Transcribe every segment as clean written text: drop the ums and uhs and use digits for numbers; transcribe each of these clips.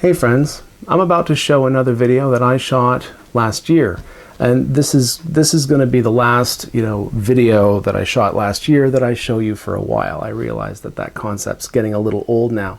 Hey friends, I'm about to show another video that I shot last year, and this is going to be the last video that I shot last year that I show you for a while. I realize that concept's getting a little old now,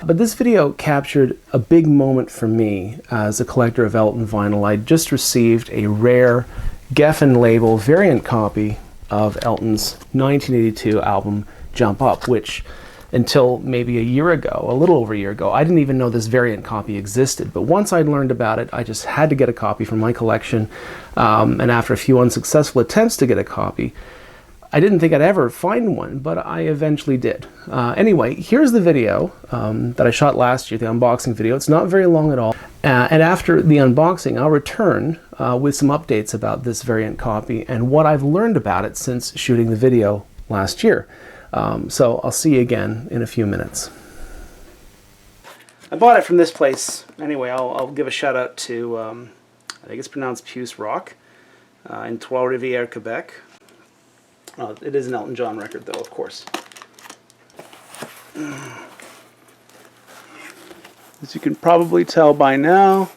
but this video captured a big moment for me as a collector of Elton vinyl. I just received a rare Geffen label variant copy of Elton's 1982 album Jump Up, which until maybe a year ago, a little over a year ago, I didn't even know this variant copy existed. But once I'd learned about it, I just had to get a copy from my collection. And after a few unsuccessful attempts to get a copy, I didn't think I'd ever find one, but I eventually did. Anyway, here's the video that I shot last year, the unboxing video. It's not very long at all. And after the unboxing, I'll return with some updates about this variant copy and what I've learned about it since shooting the video last year. So I'll see you again in a few minutes. I bought it from this place. Anyway, I'll give a shout out to, I think it's pronounced Puce Rock, in Trois-Rivières, Quebec. It is an Elton John record though, of course. As you can probably tell by now,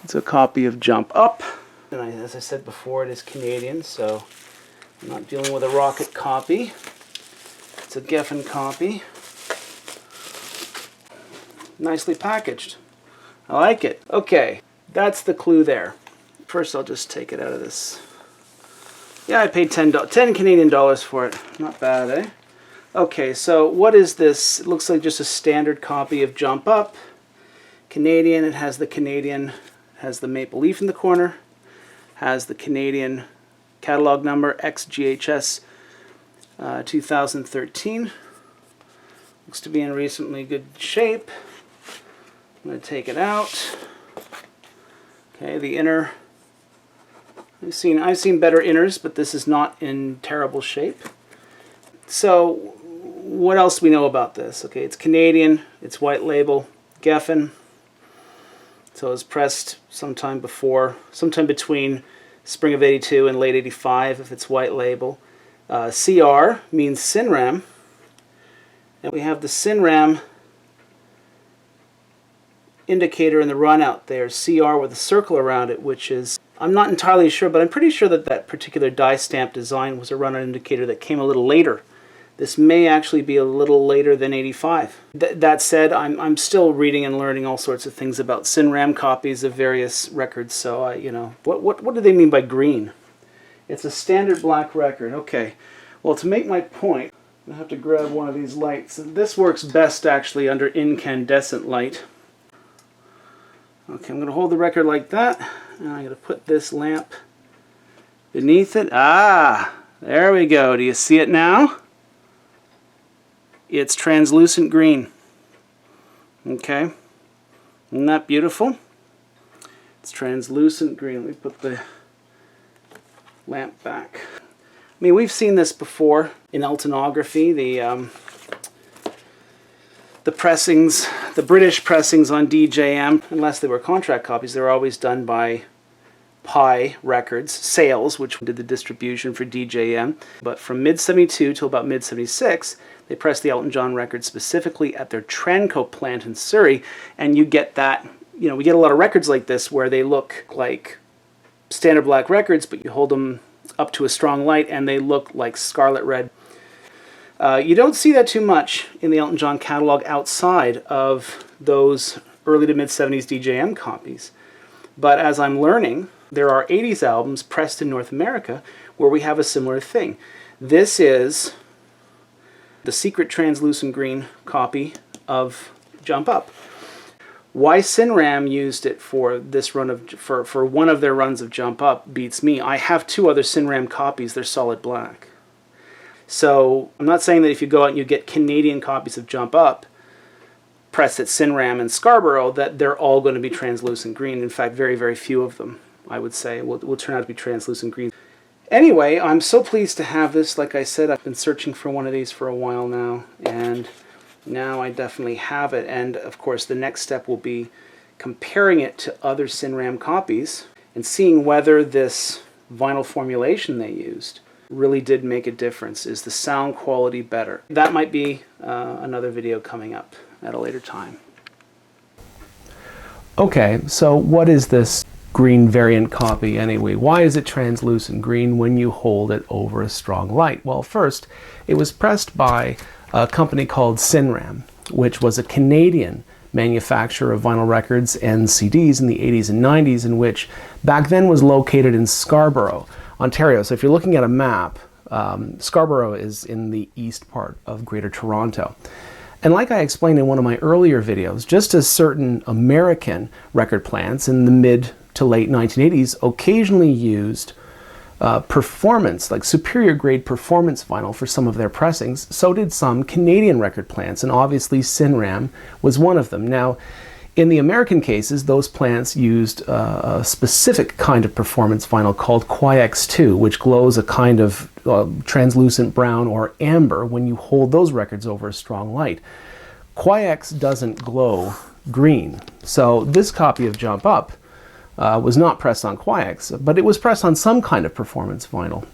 it's a copy of Jump Up. And as I said before, it is Canadian, so I'm not dealing with a rocket copy. It's a Geffen copy. Nicely packaged. I like it. Okay, that's the clue there. First I'll just take it out of this. Yeah, I paid 10 Canadian dollars for it. Not bad, eh? Okay, so what is this? It looks like just a standard copy of Jump Up. Canadian, it has the maple leaf in the corner, has the Canadian catalog number XGHS 2013. Looks to be in reasonably good shape. I'm going to take it out. Okay, the inner. I've seen better inners, but this is not in terrible shape. So, what else do we know about this? Okay, it's Canadian. It's white label, Geffen. So it was pressed sometime between spring of '82 and late '85 if it's white label. CR means Cinram, and we have the Cinram indicator in the run out there, CR with a circle around it, which is, I'm not entirely sure, but I'm pretty sure that particular die stamp design was a run out indicator that came a little later. This may actually be a little later than '85. That said, I'm still reading and learning all sorts of things about Cinram copies of various records, so what do they mean by green? It's a standard black record. Okay, well, to make my point, I'm going to have to grab one of these lights. And this works best actually under incandescent light. Okay, I'm going to hold the record like that, and I'm going to put this lamp beneath it. Ah, there we go. Do you see it now? It's translucent green. Okay, isn't that beautiful? It's translucent green. Let me put the lamp back. I mean, we've seen this before in Eltonography, the pressings, the British pressings on DJM, unless they were contract copies, they were always done by Pi Records, Sales, which did the distribution for DJM. But from mid-'72 till about mid-'76, they pressed the Elton John records specifically at their Tranco plant in Surrey, and you get that, we get a lot of records like this where they look like standard black records, but you hold them up to a strong light and they look like scarlet red. You don't see that too much in the Elton John catalog outside of those early to mid-'70s DJM copies. But as I'm learning, there are '80s albums pressed in North America where we have a similar thing. This is the secret translucent green copy of Jump Up. Why Cinram used it for this run of for one of their runs of Jump Up beats me. I have two other Cinram copies. They're solid black. So I'm not saying that if you go out and you get Canadian copies of Jump Up pressed at Cinram and Scarborough that they're all going to be translucent green. In fact, very, very few of them, I would say, will turn out to be translucent green. Anyway, I'm so pleased to have this. Like I said, I've been searching for one of these for a while now, and now I definitely have it. And of course, the next step will be comparing it to other Cinram copies and seeing whether this vinyl formulation they used really did make a difference. Is the sound quality better? That might be another video coming up at a later time. Okay, so what is this green variant copy anyway? Why is it translucent green when you hold it over a strong light? Well, first, it was pressed by a company called Cinram, which was a Canadian manufacturer of vinyl records and CDs in the 80s and 90s, in which back then was located in Scarborough, Ontario. So if you're looking at a map, Scarborough is in the east part of Greater Toronto. And like I explained in one of my earlier videos, just as certain American record plants in the mid to late 1980s occasionally used performance, like superior grade performance vinyl for some of their pressings, so did some Canadian record plants, and obviously Cinram was one of them. Now, in the American cases, those plants used a specific kind of performance vinyl called QX2, which glows a kind of translucent brown or amber when you hold those records over a strong light. QX doesn't glow green. So this copy of Jump Up was not pressed on QX, but it was pressed on some kind of performance vinyl.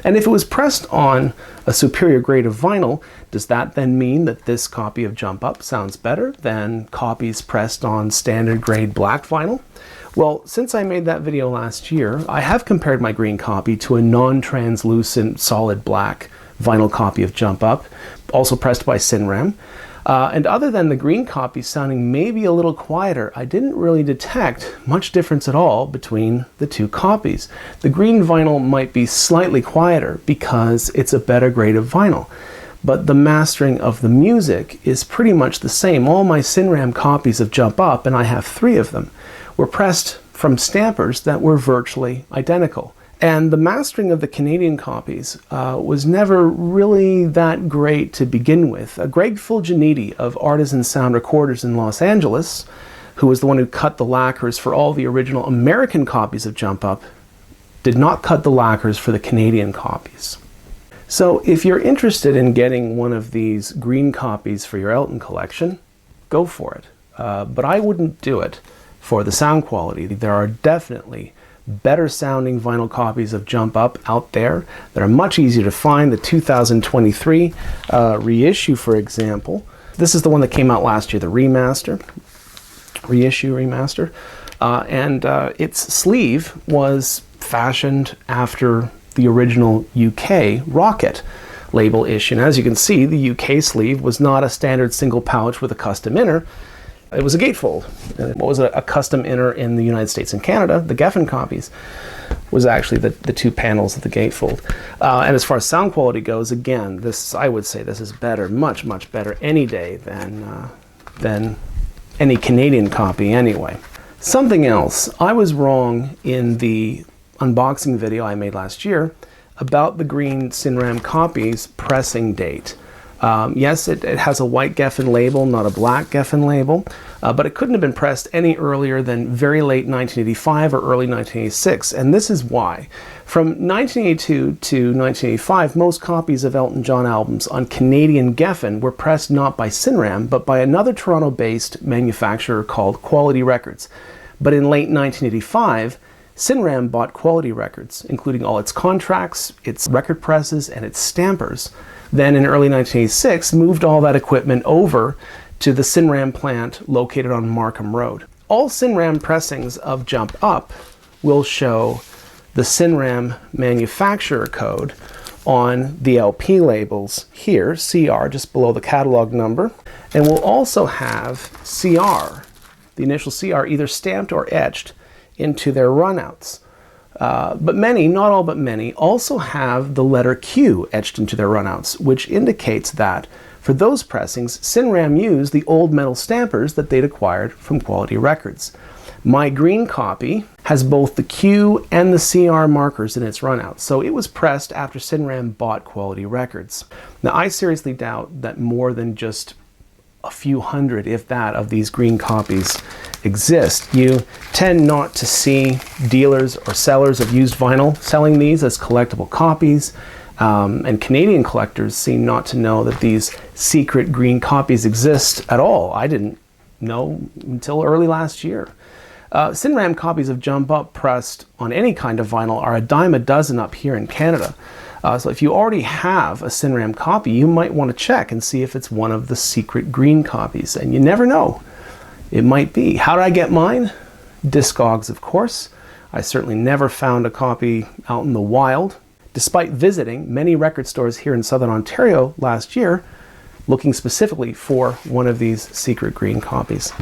And if it was pressed on a superior grade of vinyl, does that then mean that this copy of Jump Up sounds better than copies pressed on standard grade black vinyl? Well, since I made that video last year, I have compared my green copy to a non-translucent solid black vinyl copy of Jump Up, also pressed by Cinram. And other than the green copy sounding maybe a little quieter, I didn't really detect much difference at all between the two copies. The green vinyl might be slightly quieter because it's a better grade of vinyl, but the mastering of the music is pretty much the same. All my Cinram copies of Jump Up, and I have 3 of them, were pressed from stampers that were virtually identical. And the mastering of the Canadian copies was never really that great to begin with. Greg Fulginiti of Artisan Sound Recorders in Los Angeles, who was the one who cut the lacquers for all the original American copies of Jump Up, did not cut the lacquers for the Canadian copies. So if you're interested in getting one of these green copies for your Elton collection, go for it. But I wouldn't do it for the sound quality. There are definitely better sounding vinyl copies of Jump Up out there that are much easier to find. The 2023 reissue, for example. This is the one that came out last year, the remaster, reissue, remaster. And its sleeve was fashioned after the original UK Rocket label issue. And as you can see, the UK sleeve was not a standard single pouch with a custom inner. It was a gatefold. What was a custom inner in the United States and Canada, the Geffen copies, was actually the 2 panels of the gatefold. And as far as sound quality goes, again, this, I would say this is better, much, much better any day than any Canadian copy anyway. Something else, I was wrong in the unboxing video I made last year about the green Cinram copies pressing date. Yes, it has a white Geffen label, not a black Geffen label, but it couldn't have been pressed any earlier than very late 1985 or early 1986, and this is why. From 1982 to 1985, most copies of Elton John albums on Canadian Geffen were pressed not by Cinram, but by another Toronto-based manufacturer called Quality Records. But in late 1985, Cinram bought Quality Records, including all its contracts, its record presses, and its stampers. Then in early 1986, moved all that equipment over to the Cinram plant located on Markham Road. All Cinram pressings of Jump Up will show the Cinram manufacturer code on the LP labels here, CR, just below the catalog number, and we'll also have CR, the initial CR, either stamped or etched into their runouts. But many, not all but many, also have the letter Q etched into their runouts, which indicates that for those pressings, Cinram used the old metal stampers that they'd acquired from Quality Records. My green copy has both the Q and the CR markers in its runouts, so it was pressed after Cinram bought Quality Records. Now, I seriously doubt that more than just a few hundred, if that, of these green copies exist. You tend not to see dealers or sellers of used vinyl selling these as collectible copies, and Canadian collectors seem not to know that these secret green copies exist at all. I didn't know until early last year. Cinram copies of Jump Up pressed on any kind of vinyl are a dime a dozen up here in Canada. So if you already have a Cinram copy, you might want to check and see if it's one of the secret green copies. And you never know. It might be. How did I get mine? Discogs, of course. I certainly never found a copy out in the wild, despite visiting many record stores here in Southern Ontario last year, looking specifically for one of these secret green copies.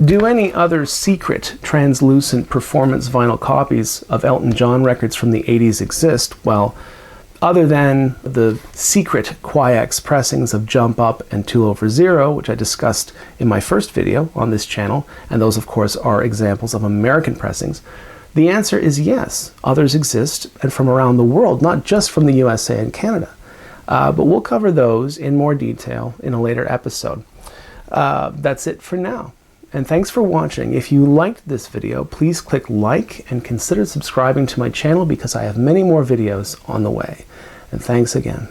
Do any other secret translucent performance vinyl copies of Elton John records from the 80s exist? Well, other than the secret Qui-X pressings of Jump Up and 2-Over-Zero, which I discussed in my first video on this channel, and those of course are examples of American pressings, the answer is yes, others exist and from around the world, not just from the USA and Canada. But we'll cover those in more detail in a later episode. That's it for now. And thanks for watching. If you liked this video, please click like and consider subscribing to my channel because I have many more videos on the way. And thanks again.